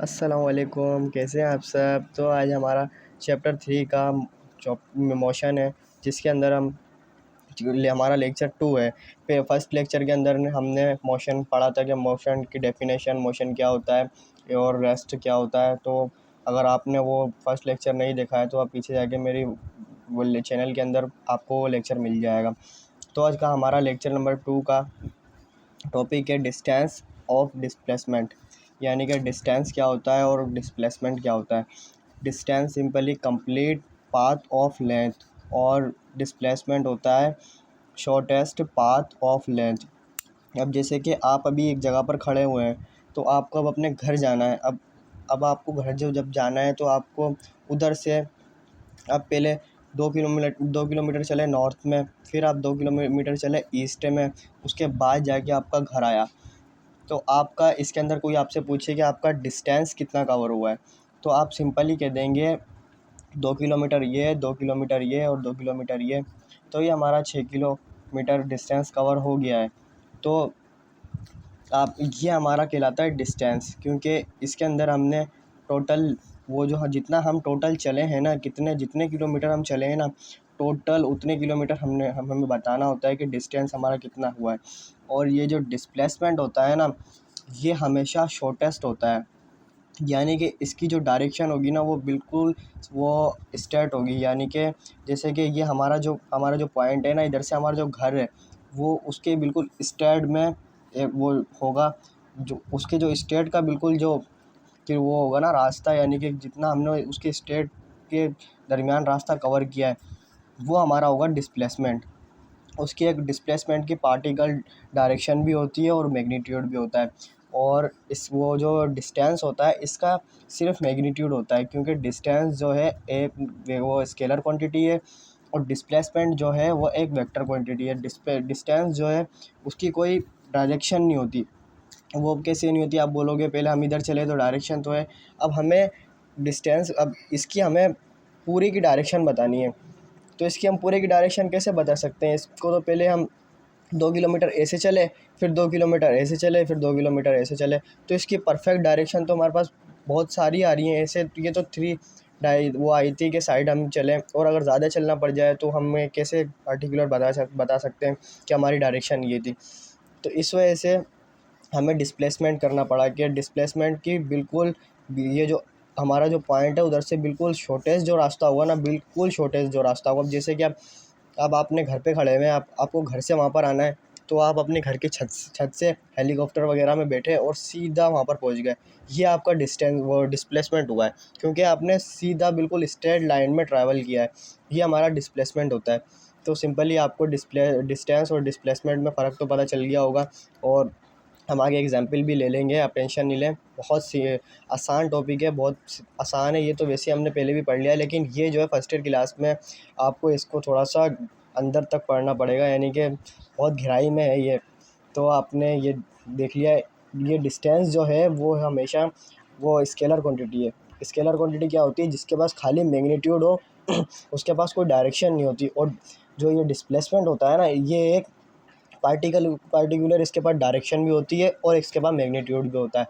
अस्सलाम वालेकुम, कैसे हैं आप सब। तो आज हमारा चैप्टर 3 का मोशन है, जिसके अंदर हमारा लेक्चर 2 है। फर्स्ट लेक्चर के अंदर हमने मोशन पढ़ा था कि मोशन की डेफिनेशन, मोशन क्या होता है और रेस्ट क्या होता है। तो अगर आपने वो फर्स्ट लेक्चर नहीं देखा है तो आप पीछे जाके मेरी वो चैनल के अंदर आपको वो लेक्चर मिल जाएगा। तो आज का हमारा लेक्चर नंबर 2 का टॉपिक है डिस्टेंस ऑफ डिस्प्लेसमेंट, यानी कि डिस्टेंस क्या होता है और डिस्प्लेसमेंट क्या होता है। Distance simply complete path of length और डिस्प्लेसमेंट होता है शॉर्टेस्ट पाथ ऑफ लेंथ। अब जैसे कि आप अभी एक जगह पर खड़े हुए हैं, तो आपको अब अपने घर जाना है। अब आपको घर जब जाना है तो आपको उधर से आप पहले 2 किलोमीटर चले नॉर्थ में, फिर आप 2 किलोमीटर चले ईस्ट में, उसके बाद जाके आपका घर आया। तो आपका इसके अंदर कोई आपसे पूछे कि आपका डिस्टेंस कितना कवर हुआ है, तो आप सिंपली कह देंगे 2 किलोमीटर ये, 2 किलोमीटर ये और 2 किलोमीटर ये। तो ये हमारा 6 किलोमीटर डिस्टेंस कवर हो गया है। तो आप ये हमारा कहलाता है डिस्टेंस, क्योंकि इसके अंदर हमने टोटल वो जो जितना हम टोटल चले हैं ना, जितने किलोमीटर हम चले हैं ना, टोटल उतने किलोमीटर हमें बताना होता है कि डिस्टेंस हमारा कितना हुआ है। और ये जो डिस्प्लेसमेंट होता है ना, ये हमेशा शॉर्टेस्ट होता है, यानी कि इसकी जो डायरेक्शन होगी ना वो बिल्कुल वो स्ट्रेट होगी। यानी कि जैसे कि ये हमारा जो पॉइंट है ना, इधर से हमारा जो घर है वो उसके बिल्कुल स्ट्रेट में एक वो होगा, जो उसके जो स्ट्रेट का बिल्कुल जो फिर वो होगा ना रास्ता, यानी कि जितना हमने उसके स्ट्रेट के दरमियान रास्ता कवर किया है वो हमारा होगा डिस्प्लेसमेंट। उसकी एक डिस्प्लेसमेंट की पार्टिकल डायरेक्शन भी होती है और मैग्नीट्यूड भी होता है। और इस वो जो डिस्टेंस होता है इसका सिर्फ मैग्नीट्यूड होता है, क्योंकि डिस्टेंस जो है एक वो स्केलर क्वांटिटी है और डिस्प्लेसमेंट जो है वो एक वेक्टर क्वांटिटी है। डिस्टेंस जो है उसकी कोई डायरेक्शन नहीं होती। वो कैसे नहीं होती आप बोलोगे, पहले हम इधर चले तो डायरेक्शन तो है। अब हमें डिस्टेंस, अब इसकी हमें पूरी की डायरेक्शन बतानी है। तो इसकी हम पूरे की डायरेक्शन कैसे बता सकते हैं इसको। तो पहले हम 2 किलोमीटर ऐसे चले, फिर 2 किलोमीटर ऐसे चले, फिर 2 किलोमीटर ऐसे चले। तो इसकी परफेक्ट डायरेक्शन तो हमारे पास बहुत सारी आ रही हैं ऐसे। ये तो वो आई थी कि साइड हम चलें, और अगर ज़्यादा चलना पड़ जाए तो हमें कैसे पार्टिकुलर बता सकते हैं कि हमारी डायरेक्शन ये थी। तो इस वजह से हमें डिस्प्लेसमेंट करना पड़ा कि डिस्प्लेसमेंट की बिल्कुल ये जो हमारा जो पॉइंट है उधर से बिल्कुल शॉर्टेस्ट जो रास्ता होगा ना, बिल्कुल शॉर्टेस्ट जो रास्ता होगा। अब जैसे कि अब आपने घर पे खड़े हुए हैं, आपको घर से वहाँ पर आना है, तो आप अपने घर के छत से हेलीकॉप्टर वगैरह में बैठे और सीधा वहाँ पर पहुँच गए। ये आपका वो डिस्प्लेसमेंट हुआ है, क्योंकि आपने सीधा बिल्कुल स्ट्रेट लाइन में ट्रैवल किया है। ये हमारा डिस्प्लेसमेंट होता है। तो सिंपली आपको डिस्टेंस और डिस्प्लेसमेंट में फ़र्क तो पता चल गया होगा। और हम आगे एग्जाम्पल भी ले लेंगे, आप टेंशन नहीं लें। बहुत सी आसान टॉपिक है, बहुत आसान है। ये तो वैसे हमने पहले भी पढ़ लिया है, लेकिन ये जो है फर्स्ट ईयर क्लास में आपको इसको थोड़ा सा अंदर तक पढ़ना पड़ेगा, यानी कि बहुत गहराई में है ये। तो आपने ये देख लिया, ये डिस्टेंस जो है वो हमेशा वो स्केलर क्वांटिटी है। स्केलर क्वांटिटी क्या होती है, जिसके पास खाली मैग्नीट्यूड हो उसके पास कोई डायरेक्शन नहीं होती। और जो ये डिस्प्लेसमेंट होता है ना, ये एक पार्टिकुलर इसके पास डायरेक्शन भी होती है और इसके पास मैग्नीट्यूड भी होता है।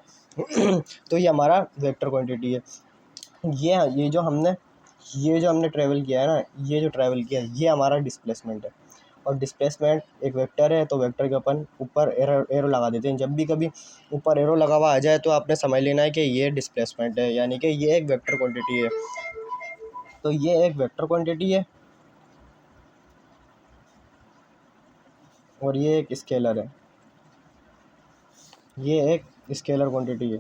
तो ये हमारा वेक्टर क्वांटिटी है। ये जो हमने ट्रैवल किया है ना, ये जो ट्रैवल किया है ये हमारा डिस्प्लेसमेंट है। और डिस्प्लेसमेंट एक वेक्टर है, तो वेक्टर के अपन ऊपर एरो लगा देते हैं। जब भी कभी ऊपर एरो लगा हुआ आ जाए तो आपने समझ लेना है कि ये डिस्प्लेसमेंट है, यानी कि ये एक वेक्टर क्वांटिटी है। तो ये एक वेक्टर क्वांटिटी है और ये एक स्केलर है। ये एक स्केलर क्वांटिटी है।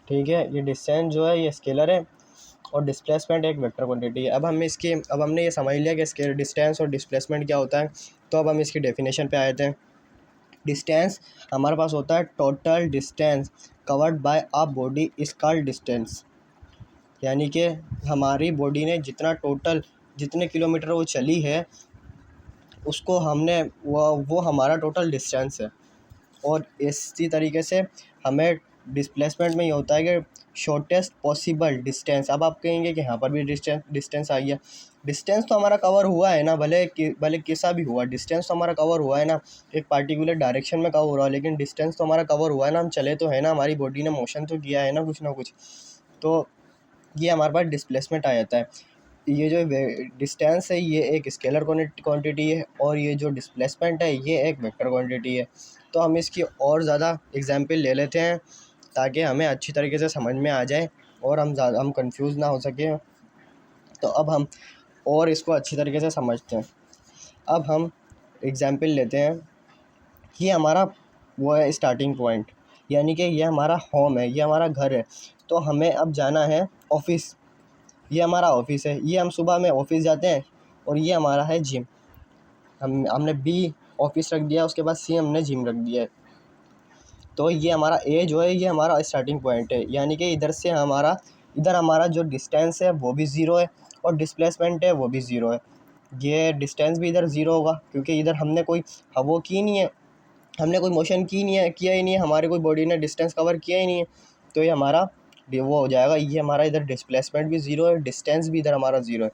ठीक है, ये डिस्टेंस जो है ये स्केलर है और डिस्प्लेसमेंट एक वेक्टर क्वांटिटी है। अब हमने ये समझ लिया कि स्केल डिस्टेंस और डिस्प्लेसमेंट क्या होता है। तो अब हम इसकी डेफिनेशन पे आए थे। डिस्टेंस हमारे पास होता है total distance covered by a body is called distance, यानी कि हमारी बॉडी ने जितने किलोमीटर वो चली है उसको हमने वो हमारा टोटल डिस्टेंस है। और इसी तरीके से हमें डिस्प्लेसमेंट में ये होता है कि शॉर्टेस्ट पॉसिबल डिस्टेंस। अब आप कहेंगे कि यहाँ पर भी डिस्टेंस आई है। डिस्टेंस तो हमारा कवर हुआ है ना, भले कैसा भी हुआ, डिस्टेंस तो हमारा कवर हुआ है ना, एक पार्टिकुलर डायरेक्शन में कवर हो रहा है, लेकिन डिस्टेंस तो हमारा कवर हुआ है ना, हम चले तो है ना, हमारी बॉडी ने मोशन तो किया है ना कुछ। तो ये हमारे पास डिस्प्लेसमेंट आ जाता है। ये जो डिस्टेंस है ये एक स्केलर क्वांटिटी है, और ये जो डिस्प्लेसमेंट है ये एक वेक्टर क्वांटिटी है। तो हम इसकी और ज़्यादा एग्जांपल ले लेते हैं ताकि हमें अच्छी तरीके से समझ में आ जाए और हम कंफ्यूज ना हो सके। तो अब हम और इसको अच्छी तरीके से समझते हैं। अब हम एग्जांपल लेते हैं। ये हमारा वो है स्टार्टिंग पॉइंट, यानी कि ये हमारा होम है, ये हमारा घर है। तो हमें अब जाना है ऑफिस। ये हमारा ऑफिस है, ये हम सुबह में ऑफिस जाते हैं, और ये हमारा है जिम। हमने बी ऑफिस रख दिया, उसके बाद सी हमने जिम रख दिया है। तो ये हमारा ए जो है ये हमारा स्टार्टिंग पॉइंट है, यानी कि इधर हमारा जो डिस्टेंस है वो भी ज़ीरो है, और डिस्प्लेसमेंट है वो भी ज़ीरो है। ये डिस्टेंस भी इधर ज़ीरो होगा क्योंकि इधर हमने कोई वो की नहीं है, हमने कोई मोशन किया ही नहीं है, हमारी कोई बॉडी ने डिस्टेंस कवर किया ही नहीं है। तो ये हमारा वो हो जाएगा, ये हमारा इधर डिस्प्लेसमेंट भी ज़ीरो है, डिस्टेंस भी इधर हमारा ज़ीरो है।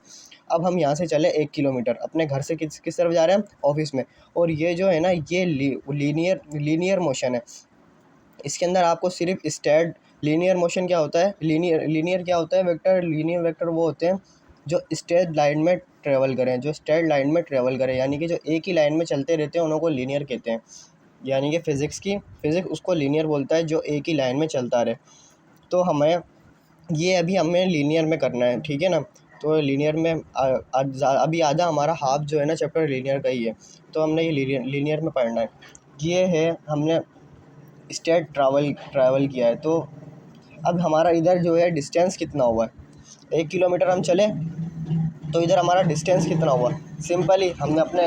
अब हम यहाँ से चले 1 किलोमीटर अपने घर से किस तरफ जा रहे हैं, ऑफिस में। और ये जो है ना ये लीनियर मोशन है। इसके अंदर आपको सिर्फ स्ट्रेट लीनियर मोशन क्या होता है, लीनियर क्या होता है, लीनियर वेक्टर वो होते हैं जो स्ट्रेट लाइन में ट्रेवल करें, यानी कि जो एक ही लाइन में चलते रहते हैं उन्हों को लीनियर कहते हैं। यानी कि फिज़िक्स उसको लीनियर बोलता है जो एक ही लाइन में चलता रहे। तो हमें लीनियर में करना है, ठीक है ना। तो लीनियर में अभी आधा हमारा हाफ जो है ना चैप्टर लीनियर का ही है, तो हमने ये लीनियर में पढ़ना है। ये है हमने स्ट्रेट ट्रैवल किया है। तो अब हमारा इधर जो है डिस्टेंस कितना हुआ है, 1 किलोमीटर हम चले, तो इधर हमारा डिस्टेंस कितना हुआ। सिंपली हमने अपने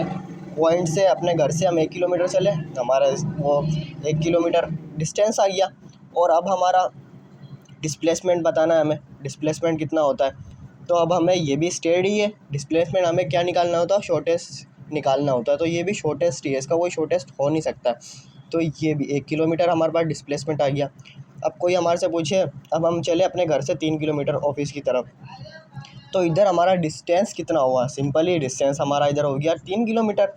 पॉइंट से अपने घर से हम 1 किलोमीटर चले, तो हमारा वो 1 किलोमीटर डिस्टेंस आ गया। और अब हमारा डिस्प्लेसमेंट बताना है हमें, डिस्प्लेसमेंट कितना होता है। तो अब हमें ये भी स्टेड ही है, डिस्प्लेसमेंट हमें क्या निकालना होता है, शॉर्टेस्ट निकालना होता है। तो ये भी शॉर्टेस्ट ही है, इसका कोई शॉर्टेस्ट हो नहीं सकता। तो ये भी 1 किलोमीटर हमारे पास डिस्प्लेसमेंट आ गया। अब कोई हमारे से पूछे, अब हम चले अपने घर से 3 किलोमीटर ऑफिस की तरफ, तो इधर हमारा डिस्टेंस कितना हुआ। सिंपली डिस्टेंस हमारा इधर हो गया 3 किलोमीटर।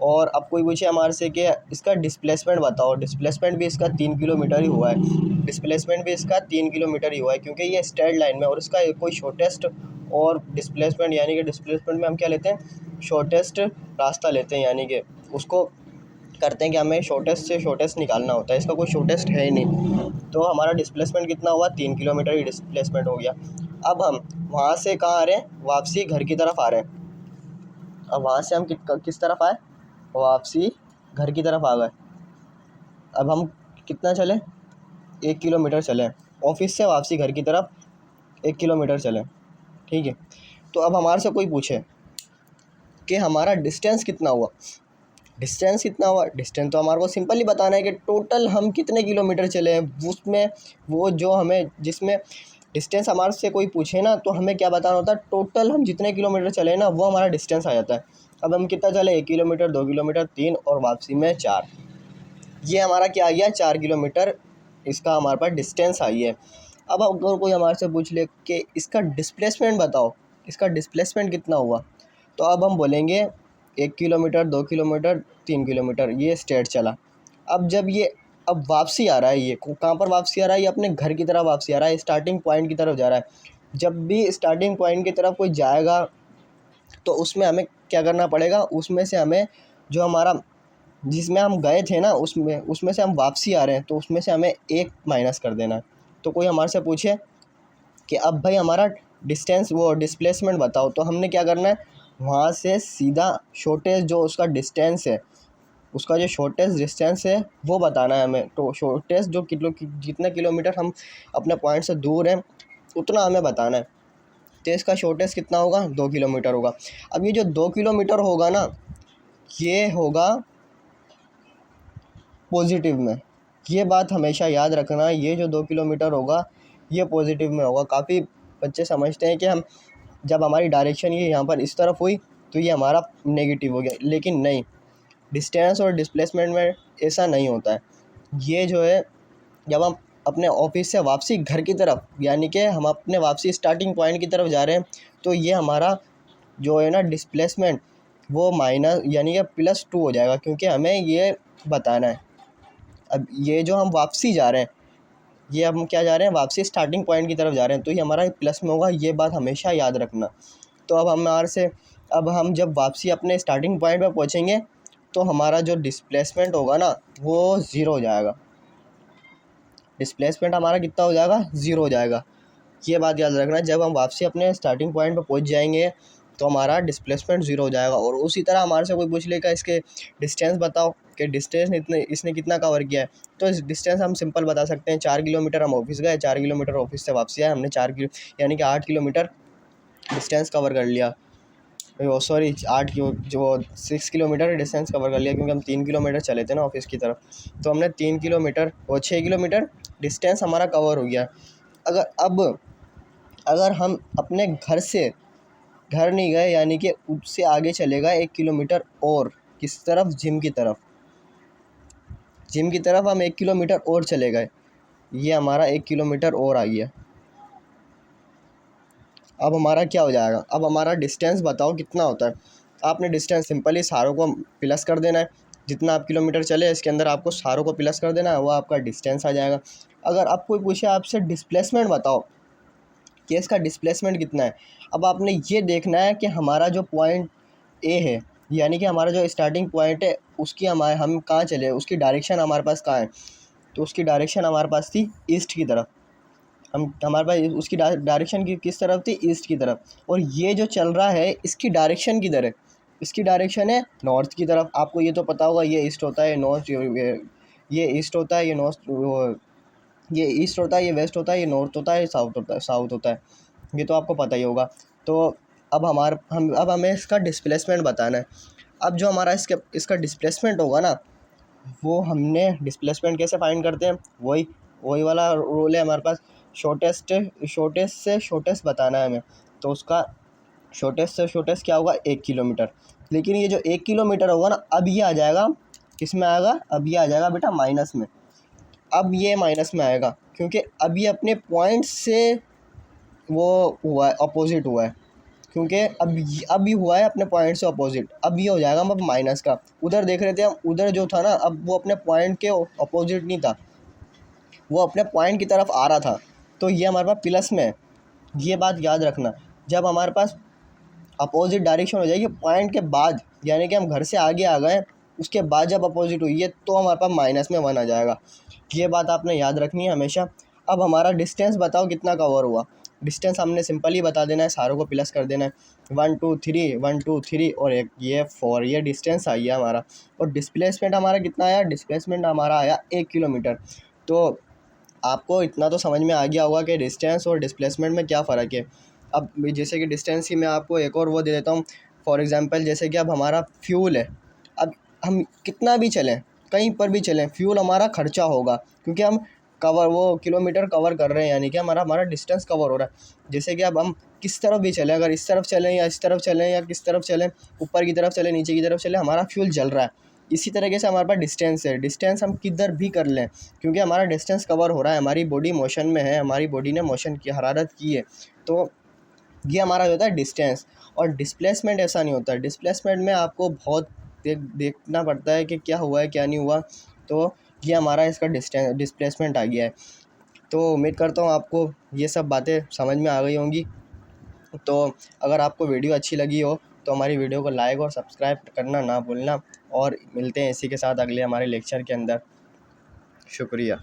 और अब कोई पूछे हमारे से कि इसका डिस्प्लेसमेंट बताओ, डिस्प्लेसमेंट भी इसका 3 किलोमीटर ही हुआ है, डिस्प्लेसमेंट भी इसका 3 किलोमीटर ही हुआ है, क्योंकि ये स्ट्रेट लाइन में, और इसका कोई शॉर्टेस्ट और डिस्प्लेसमेंट, यानी कि डिस्प्लेसमेंट में हम क्या लेते हैं, शॉर्टेस्ट रास्ता लेते हैं, यानी कि उसको करते हैं कि हमें शॉर्टेस्ट से शॉर्टेस्ट निकालना होता है, इसका कोई शॉर्टेस्ट है ही नहीं। तो हमारा डिस्प्लेसमेंट कितना हुआ, 3 किलोमीटर ही डिस्प्लेसमेंट हो गया। अब हम वहाँ से कहाँ आ रहे हैं, वापसी घर की तरफ आ रहे हैं। अब वहाँ से हम किस तरफ आए, वापसी घर की तरफ आ गए। अब हम कितना चले, 1 किलोमीटर चले, ऑफिस से वापसी घर की तरफ 1 किलोमीटर चले, ठीक है। तो अब हमारे से कोई पूछे कि हमारा डिस्टेंस कितना हुआ, डिस्टेंस तो हमारे को सिंपल ही बताना है कि टोटल हम कितने किलोमीटर चले हैं। उसमें वो जो हमें जिसमें डिस्टेंस हमारे से कोई पूछे ना, तो हमें क्या बताना होता है, टोटल हम जितने किलोमीटर चले ना वो हमारा डिस्टेंस आ जाता है। अब हम कितना चले, 1 किलोमीटर, 2 किलोमीटर, 3, और वापसी में 4। ये हमारा क्या आ गया, 4 किलोमीटर इसका हमारे पास डिस्टेंस आई है। अब अगर कोई हमारे से पूछ ले कि इसका डिस्प्लेसमेंट बताओ, इसका डिस्प्लेसमेंट कितना हुआ, तो अब हम बोलेंगे 1 किलोमीटर, 2 किलोमीटर, 3 किलोमीटर, ये स्ट्रेट चला। अब वापसी आ रहा है, ये कहाँ पर वापसी आ रहा है, ये अपने घर की तरफ वापसी आ रहा है, स्टार्टिंग पॉइंट की तरफ जा रहा है। जब भी स्टार्टिंग पॉइंट की तरफ कोई जाएगा तो उसमें हमें क्या करना पड़ेगा, उसमें से हमें जो हमारा जिसमें हम गए थे ना उसमें से हम वापसी आ रहे हैं, तो उसमें से हमें 1 माइनस कर देना है। तो कोई हमारे से पूछे कि अब भाई हमारा डिस्प्लेसमेंट बताओ, तो हमने क्या करना है, वहाँ से सीधा शॉर्टेस्ट जो उसका डिस्टेंस है, उसका जो शॉर्टेस्ट डिस्टेंस है वो बताना है हमें। तो शॉर्टेस्ट जो जितने किलोमीटर हम अपने पॉइंट से दूर हैं उतना हमें बताना है। तो इसका शॉर्टेस्ट कितना होगा, 2 किलोमीटर होगा। अब ये जो 2 किलोमीटर होगा ना, ये होगा पॉजिटिव में। ये बात हमेशा याद रखना, ये जो 2 किलोमीटर होगा ये पॉजिटिव में होगा। काफ़ी बच्चे समझते हैं कि हम जब हमारी डायरेक्शन ये यहाँ पर इस तरफ हुई तो ये हमारा नेगेटिव हो गया, लेकिन नहीं, डिस्टेंस और डिस्प्लेसमेंट में ऐसा नहीं होता है। ये जो है जब हम अपने ऑफिस से वापसी घर की तरफ, यानी कि हम अपने वापसी स्टार्टिंग पॉइंट की तरफ जा रहे हैं, तो ये हमारा जो है ना डिस्प्लेसमेंट, वो माइनस यानी कि +2 हो जाएगा, क्योंकि हमें ये बताना है। अब ये जो हम वापसी जा रहे हैं, ये हम क्या जा रहे हैं, वापसी स्टार्टिंग पॉइंट की तरफ जा रहे हैं, तो ये हमारा प्लस में होगा, ये बात हमेशा याद रखना। तो अब हम जब वापसी अपने स्टार्टिंग पॉइंट पर पहुँचेंगे तो हमारा जो डिस्प्लेसमेंट होगा ना वो 0 हो जाएगा। डिस्प्लेसमेंट हमारा कितना हो जाएगा, 0 हो जाएगा। ये बात याद रखना, जब हम वापसी अपने स्टार्टिंग पॉइंट पर पहुंच जाएंगे तो हमारा डिस्प्लेसमेंट 0 हो जाएगा। और उसी तरह हमारे से कोई पूछ लेगा इसके डिस्टेंस बताओ कि डिस्टेंस इसने कितना कवर किया है, तो इस डिस्टेंस हम सिंपल बता सकते हैं, 4 किलोमीटर हम ऑफिस गए, 4 किलोमीटर ऑफिस से वापसी आए, हमने 4 यानी कि 8 किलोमीटर डिस्टेंस कवर कर लिया। सॉरी 6 किलोमीटर डिस्टेंस कवर कर लिया, क्योंकि हम 3 किलोमीटर चले थे ना ऑफिस की तरफ, तो हमने 3 किलोमीटर और 6 किलोमीटर डिस्टेंस हमारा कवर हो गया। अगर हम अपने घर नहीं गए, यानी कि उससे आगे चले गए 1 किलोमीटर और, किस तरफ, जिम की तरफ हम 1 किलोमीटर और चले गए, ये हमारा 1 किलोमीटर और आ गया। अब हमारा क्या हो जाएगा, अब हमारा डिस्टेंस बताओ कितना होता है। आपने डिस्टेंस सिंपली सारों को प्लस कर देना है, जितना आप किलोमीटर चले इसके अंदर आपको सारों को प्लस कर देना है, वो आपका डिस्टेंस आ जाएगा। अगर आप कोई पूछे आपसे डिस्प्लेसमेंट बताओ कि इसका डिस्प्लेसमेंट कितना है, अब आपने ये देखना है कि हमारा जो पॉइंट ए है, यानी कि हमारा जो स्टार्टिंग पॉइंट है, उसकी हम कहाँ चले, उसकी डायरेक्शन हमारे पास कहाँ है, तो उसकी डायरेक्शन हमारे पास थी ईस्ट की तरफ। हमारे पास उसकी डायरेक्शन की किस तरफ थी, ईस्ट की तरफ। और ये जो चल रहा है इसकी डायरेक्शन किधर है, इसकी डायरेक्शन है नॉर्थ की तरफ। आपको ये तो पता होगा, ये ईस्ट होता है, नॉर्थ, ये ईस्ट होता है, ये नॉर्थ, ये ईस्ट होता है, ये वेस्ट होता है, ये नॉर्थ होता है, ये साउथ होता है, ये तो आपको पता ही होगा। तो अब हमें इसका डिस्प्लेसमेंट बताना है। अब जो हमारा इसका डिस्प्लेसमेंट होगा ना, वो हमने डिस्प्लेसमेंट कैसे फाइंड करते हैं, वही वाला रूल है हमारे पास, शॉर्टेस्ट से शॉर्टेस्ट बताना है हमें। तो उसका शॉर्टेस्ट से शॉर्टेस्ट क्या होगा, 1 किलोमीटर। लेकिन ये जो 1 किलोमीटर होगा ना, अब ये आ जाएगा किस में आएगा, अब ये आ जाएगा बेटा माइनस में। अब ये माइनस में आएगा क्योंकि अब ये अपने पॉइंट से वो हुआ है, अपोजिट हुआ है, क्योंकि अब ये हुआ है अपने पॉइंट से अपोजिट। अब ये हो जाएगा अब माइनस का। उधर देख रहे थे हम, उधर जो था ना, अब वो अपने पॉइंट के अपोजिट नहीं था, वो अपने पॉइंट की तरफ आ रहा था, तो ये हमारे पास प्लस में है। ये बात याद रखना, जब हमारे पास अपोजिट डायरेक्शन हो जाएगी पॉइंट के बाद, यानी कि हम घर से आगे आ गए, उसके बाद जब अपोजिट हुई है तो हमारे पास माइनस में 1 आ जाएगा। ये बात आपने याद रखनी है हमेशा। अब हमारा डिस्टेंस बताओ कितना कवर हुआ। डिस्टेंस हमने सिंपल ही बता देना है, सारों को प्लस कर देना है, 1 2 3 1 2 3 और एक ये 4, ये डिस्टेंस आ गया हमारा। और डिस्प्लेसमेंट हमारा कितना आया, डिस्प्लेसमेंट हमारा आया 1 किलोमीटर। तो आपको इतना तो समझ में आ गया होगा कि डिस्टेंस और डिस्प्लेसमेंट में क्या फ़र्क है। अब जैसे कि डिस्टेंस की मैं आपको एक और वो दे देता हूँ, फॉर एग्ज़ाम्पल जैसे कि अब हमारा फ्यूल है, अब हम कितना भी चलें, कहीं पर भी चलें, फ्यूल हमारा खर्चा होगा, क्योंकि हम किलोमीटर कवर कर रहे हैं, यानी कि हमारा डिस्टेंस कवर हो रहा है। जैसे कि अब हम किस तरफ भी चलें, अगर इस तरफ चलें या इस तरफ चलें या किस तरफ चलें, ऊपर की तरफ चलें नीचे की तरफ चलें, हमारा फ्यूल जल रहा है। इसी तरीके से हमारे पास डिस्टेंस है, डिस्टेंस हम किधर भी कर लें, क्योंकि हमारा डिस्टेंस कवर हो रहा है, हमारी बॉडी मोशन में है, हमारी बॉडी ने मोशन की हरारत की है, तो ये हमारा होता है डिस्टेंस। और डिस्प्लेसमेंट ऐसा नहीं होता, डिस्प्लेसमेंट में आपको बहुत देखना पड़ता है कि क्या हुआ है क्या नहीं हुआ। तो ये हमारा इसका डिस्प्लेसमेंट आ गया है। तो उम्मीद करता हूँ आपको ये सब बातें समझ में आ गई होंगी। तो अगर आपको वीडियो अच्छी लगी हो तो हमारी वीडियो को लाइक और सब्सक्राइब करना ना भूलना, और मिलते हैं इसी के साथ अगले हमारे लेक्चर के अंदर। शुक्रिया।